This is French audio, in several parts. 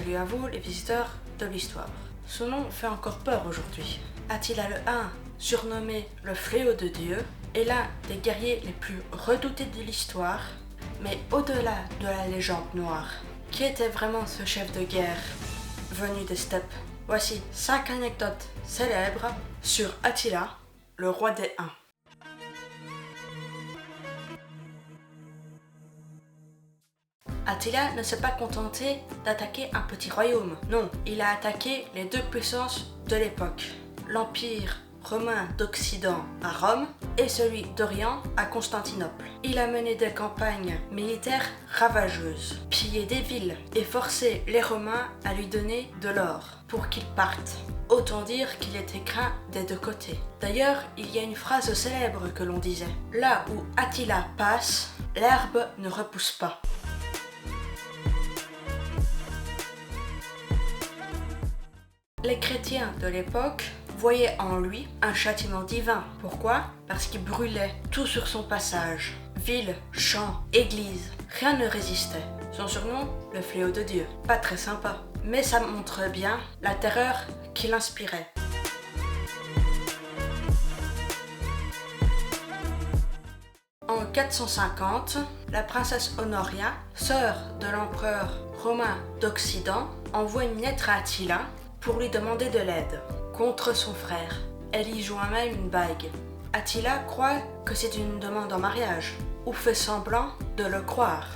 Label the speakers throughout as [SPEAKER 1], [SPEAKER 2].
[SPEAKER 1] lui avouent les visiteurs de l'histoire. Son nom fait encore peur aujourd'hui. Attila le Hun, surnommé le fléau de Dieu, est l'un des guerriers les plus redoutés de l'histoire, mais au-delà de la légende noire. Qui était vraiment ce chef de guerre venu des steppes? Voici 5 anecdotes célèbres sur Attila, le roi des Huns. Attila ne s'est pas contenté d'attaquer un petit royaume. Non, il a attaqué les deux puissances de l'époque. L'Empire romain d'Occident à Rome et celui d'Orient à Constantinople. Il a mené des campagnes militaires ravageuses, pillé des villes et forcé les Romains à lui donner de l'or pour qu'ils partent. Autant dire qu'il était craint des deux côtés. D'ailleurs, il y a une phrase célèbre que l'on disait « Là où Attila passe, l'herbe ne repousse pas ». Les chrétiens de l'époque voyaient en lui un châtiment divin. Pourquoi? Parce qu'il brûlait tout sur son passage. Villes, champs, églises, rien ne résistait. Son surnom, le fléau de Dieu. Pas très sympa, mais ça montre bien la terreur qu'il inspirait. En 450, la princesse Honoria, sœur de l'empereur romain d'Occident, envoie une lettre à Attila pour lui demander de l'aide contre son frère. Elle y joint même une bague. Attila croit que c'est une demande en mariage, ou fait semblant de le croire,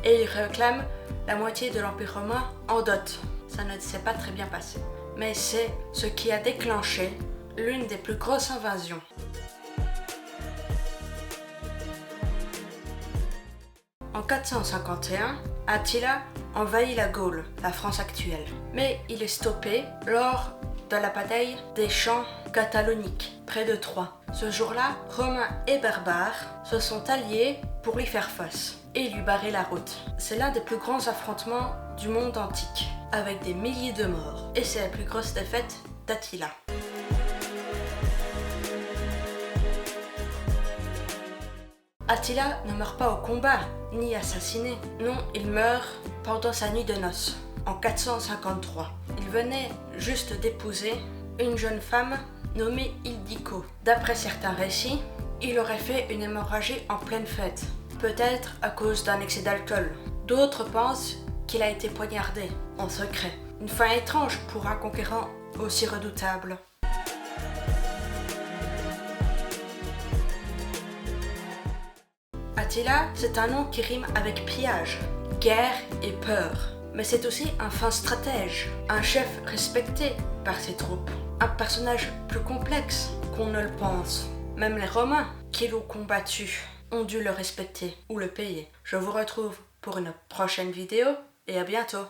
[SPEAKER 1] et il réclame la moitié de l'Empire romain en dot. Ça ne s'est pas très bien passé, mais c'est ce qui a déclenché l'une des plus grosses invasions. En 451, Attila envahit la Gaule, la France actuelle, mais il est stoppé lors de la bataille des champs cataloniques, près de Troie. Ce jour-là, Romains et Barbares se sont alliés pour lui faire face et lui barrer la route. C'est l'un des plus grands affrontements du monde antique, avec des milliers de morts, et c'est la plus grosse défaite d'Attila. Attila ne meurt pas au combat, ni assassiné. Non, il meurt pendant sa nuit de noces, en 453. Il venait juste d'épouser une jeune femme nommée Ildico. D'après certains récits, il aurait fait une hémorragie en pleine fête, peut-être à cause d'un excès d'alcool. D'autres pensent qu'il a été poignardé, en secret. Une fin étrange pour un conquérant aussi redoutable. Attila, c'est un nom qui rime avec pillage, guerre et peur. Mais c'est aussi un fin stratège, un chef respecté par ses troupes, un personnage plus complexe qu'on ne le pense. Même les Romains qui l'ont combattu ont dû le respecter ou le payer. Je vous retrouve pour une prochaine vidéo et à bientôt.